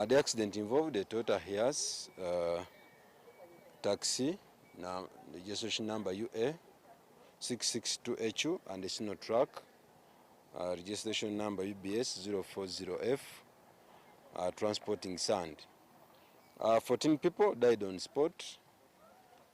The accident involved a Toyota Hiace taxi, registration number UA 662HU, and a Sino truck, registration number UBS 040F, transporting sand. 14 people died on spot,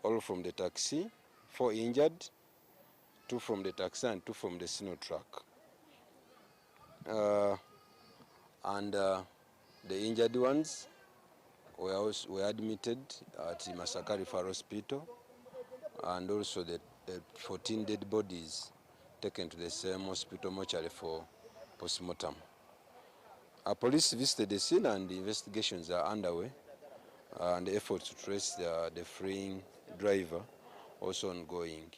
all from the taxi, 4 injured, 2 from the taxi and 2 from the Sino truck. The injured ones were admitted at Masaka Referral Hospital, and also the 14 dead bodies taken to the same hospital mortuary for postmortem. Police visited the scene and the investigations are underway, and the efforts to trace the fleeing driver also ongoing.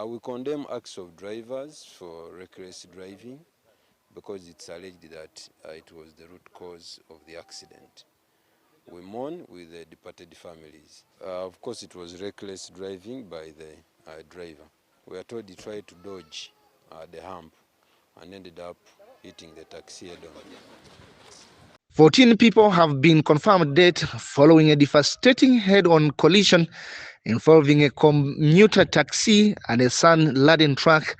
We condemn acts of drivers for reckless driving because it's alleged that it was the root cause of the accident. We mourn with the departed families. Of course, it was reckless driving by the driver. We are told he tried to dodge the hump and ended up hitting the taxi head-on. 14 people have been confirmed dead following a devastating head-on collision involving a commuter taxi and a sand-laden truck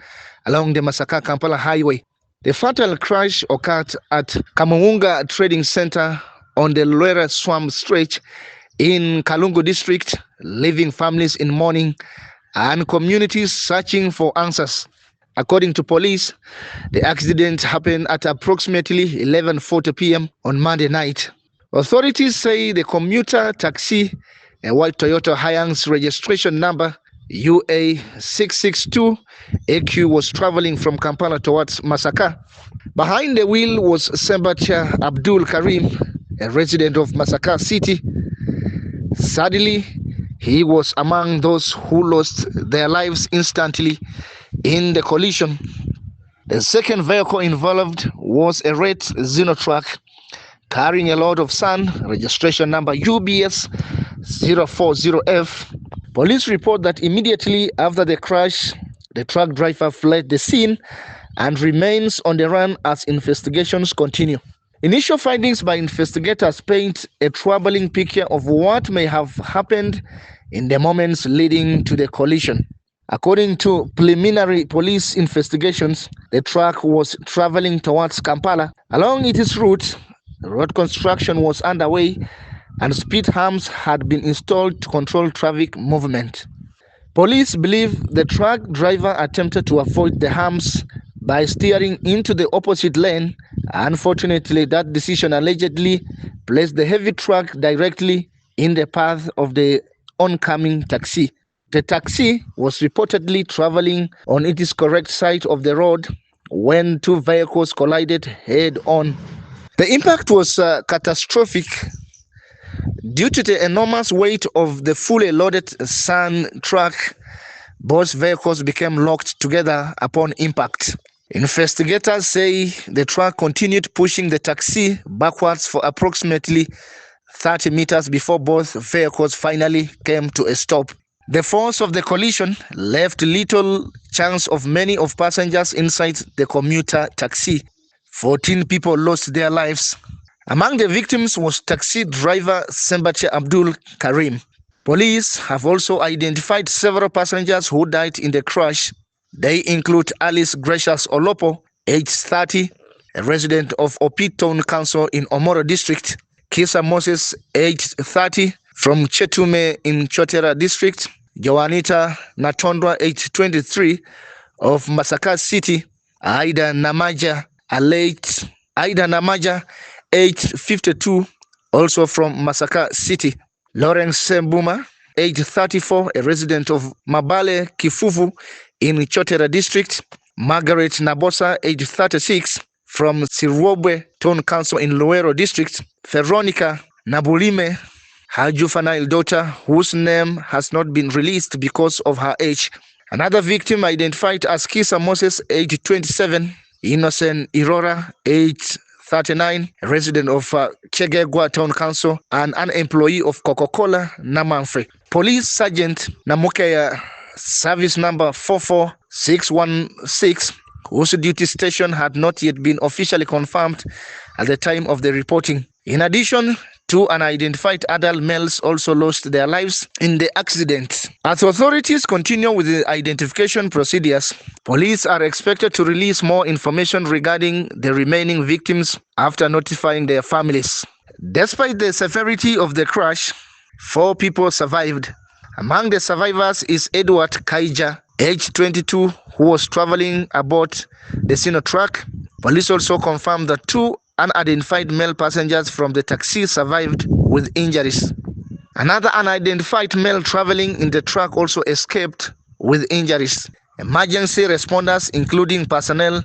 along the Masaka-Kampala Highway. The fatal crash occurred at Kamuwunga Trading Centre on the Luera Swamp stretch in Kalungu District, leaving families in mourning and communities searching for answers. According to police, the accident happened at approximately 11:40 p.m. on Monday night. Authorities say the commuter taxi, a white Toyota Hiace registration number UA 662AQ, was traveling from Kampala towards Masaka. Behind the wheel was Sembatia Abdul Karim, a resident of Masaka City. Sadly, he was among those who lost their lives instantly in the collision. The second vehicle involved was a red Sino truck carrying a load of sand, registration number UBS 040F. Police report that immediately after the crash, the truck driver fled the scene and remains on the run as investigations continue. Initial findings by investigators paint a troubling picture of what may have happened in the moments leading to the collision. According to preliminary police investigations, the truck was traveling towards Kampala. Along its route, road construction was underway and speed humps had been installed to control traffic movement. Police believe the truck driver attempted to avoid the humps by steering into the opposite lane. Unfortunately, that decision allegedly placed the heavy truck directly in the path of the oncoming taxi. The taxi was reportedly traveling on its correct side of the road when two vehicles collided head-on. The impact was catastrophic. Due to the enormous weight of the fully loaded sand truck, both vehicles became locked together upon impact. Investigators say the truck continued pushing the taxi backwards for approximately 30 meters before both vehicles finally came to a stop. The force of the collision left little chance of many of passengers inside the commuter taxi. 14 people lost their lives. Among the victims was taxi driver Sembatia Abdul Karim. Police have also identified several passengers who died in the crash. They include Alice Gracious Olopo, age 30, a resident of Opi Town Council in Omoro District; Kisa Moses, age 30, from Chetume in Chotera District; Joanita Natondwa, age 23, of Masaka City; Aida Namaja, age 52, also from Masaka City; Lawrence Sembuma, age 34, a resident of Mabale Kifuvu in Chotera District; Margaret Nabosa, age 36, from Sirwobwe Town Council in Luero District; Veronica Nabulime, her juvenile daughter, whose name has not been released because of her age. Another victim identified as Kisa Moses, age 27, Innocent Irora, age 39, a resident of Chegegwa Town Council and an employee of Coca-Cola Namanfre. Police Sergeant Namukeya, service number 44616, whose duty station had not yet been officially confirmed at the time of the reporting, In addition, two unidentified adult males also lost their lives in the accident. As authorities continue with the identification procedures, police are expected to release more information regarding the remaining victims after notifying their families. Despite the severity of the crash, 4 people survived. Among the survivors is Edward Kaija, age 22, who was traveling aboard the Sino truck. Police also confirmed that 2 unidentified male passengers from the taxi survived with injuries. Another unidentified male traveling in the truck also escaped with injuries. Emergency responders, including personnel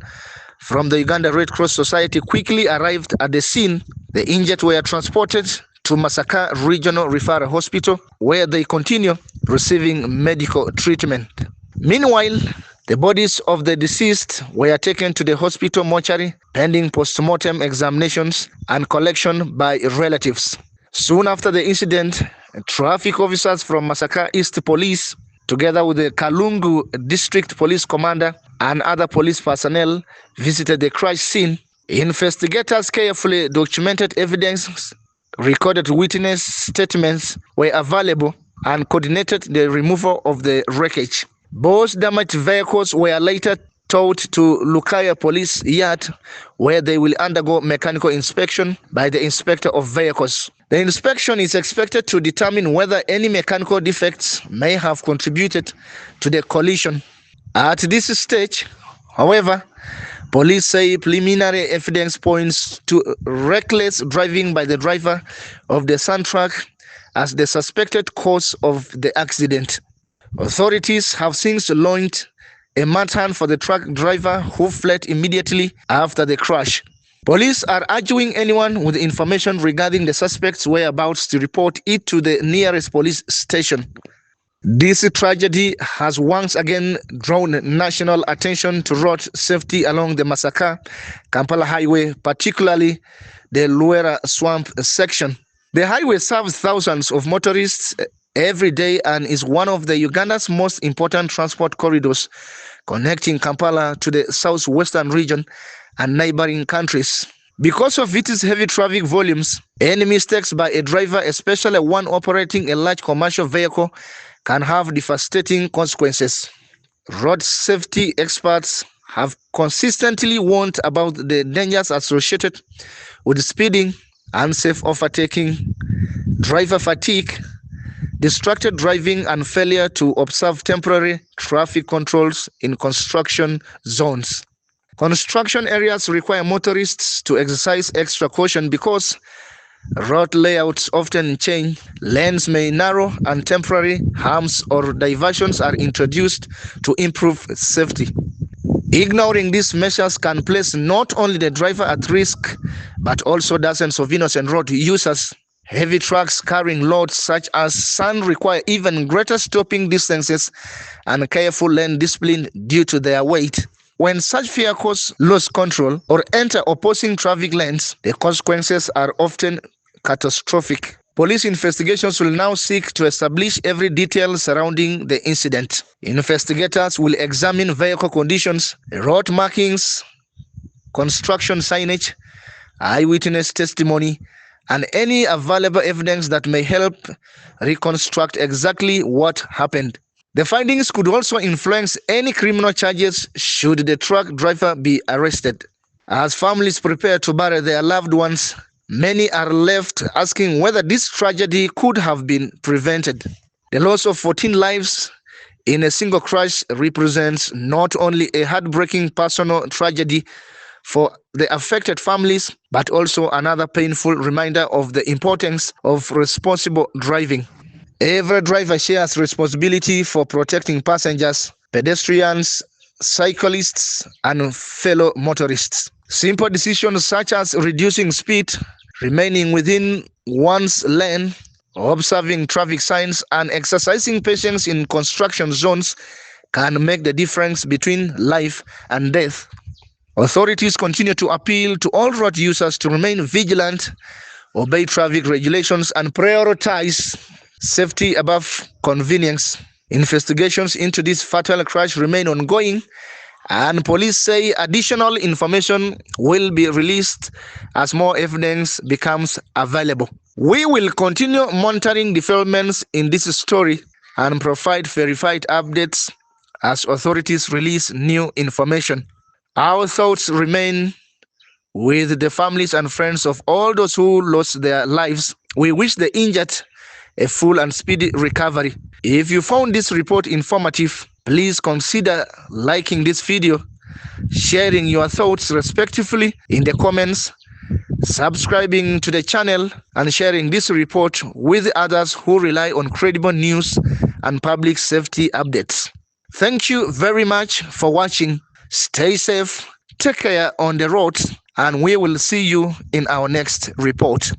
from the Uganda Red Cross Society, quickly arrived at the scene. The injured were transported to Masaka Regional Referral Hospital, where they continue receiving medical treatment. Meanwhile, the bodies of the deceased were taken to the hospital mortuary pending post-mortem examinations and collection by relatives. Soon after the incident, traffic officers from Masaka East Police, together with the Kalungu District Police Commander and other police personnel, visited the crash scene. Investigators carefully documented evidence, recorded witness statements were available, and coordinated the removal of the wreckage. Both damaged vehicles were later towed to Lukaya Police Yard, where they will undergo mechanical inspection by the inspector of vehicles. The inspection is expected to determine whether any mechanical defects may have contributed to the collision. At this stage, however, police say preliminary evidence points to reckless driving by the driver of the sand truck as the suspected cause of the accident. Authorities have since launched a manhunt for the truck driver, who fled immediately after the crash. Police are urging anyone with information regarding the suspect's whereabouts to report it to the nearest police station. This tragedy has once again drawn national attention to road safety along the Masaka-Kampala Highway, particularly the Luera Swamp section. The highway serves thousands of motorists every day and is one of the Uganda's most important transport corridors, connecting Kampala to the southwestern region and neighboring countries. Because of its heavy traffic volumes, any mistakes by a driver, especially one operating a large commercial vehicle, can have devastating consequences. Road safety experts have consistently warned about the dangers associated with speeding, unsafe overtaking, driver fatigue, distracted driving, and failure to observe temporary traffic controls in construction zones. Construction areas require motorists to exercise extra caution because road layouts often change, lanes may narrow, and temporary humps or diversions are introduced to improve safety. Ignoring these measures can place not only the driver at risk, but also dozens of innocent road users. Heavy trucks carrying loads such as sand require even greater stopping distances and careful lane discipline due to their weight. When such vehicles lose control or enter opposing traffic lanes, the consequences are often catastrophic. Police investigations will now seek to establish every detail surrounding the incident. Investigators will examine vehicle conditions, road markings, construction signage, eyewitness testimony, and any available evidence that may help reconstruct exactly what happened. The findings could also influence any criminal charges should the truck driver be arrested. As families prepare to bury their loved ones, many are left asking whether this tragedy could have been prevented. The loss of 14 lives in a single crash represents not only a heartbreaking personal tragedy for the affected families, but also another painful reminder of the importance of responsible driving. Every driver shares responsibility for protecting passengers, pedestrians, cyclists, and fellow motorists. Simple decisions such as reducing speed, remaining within one's lane, observing traffic signs, and exercising patience in construction zones can make the difference between life and death. Authorities continue to appeal to all road users to remain vigilant, obey traffic regulations, and prioritize safety above convenience. Investigations into this fatal crash remain ongoing, And police say additional information will be released as more evidence becomes available. We will continue monitoring developments in this story and provide verified updates as authorities release new information. Our thoughts remain with the families and friends of all those who lost their lives. We wish the injured a full and speedy recovery. If you found this report informative, please consider liking this video, sharing your thoughts respectively in the comments, subscribing to the channel, and sharing this report with others who rely on credible news and public safety updates. Thank you very much for watching. Stay safe, take care on the roads, and we will see you in our next report.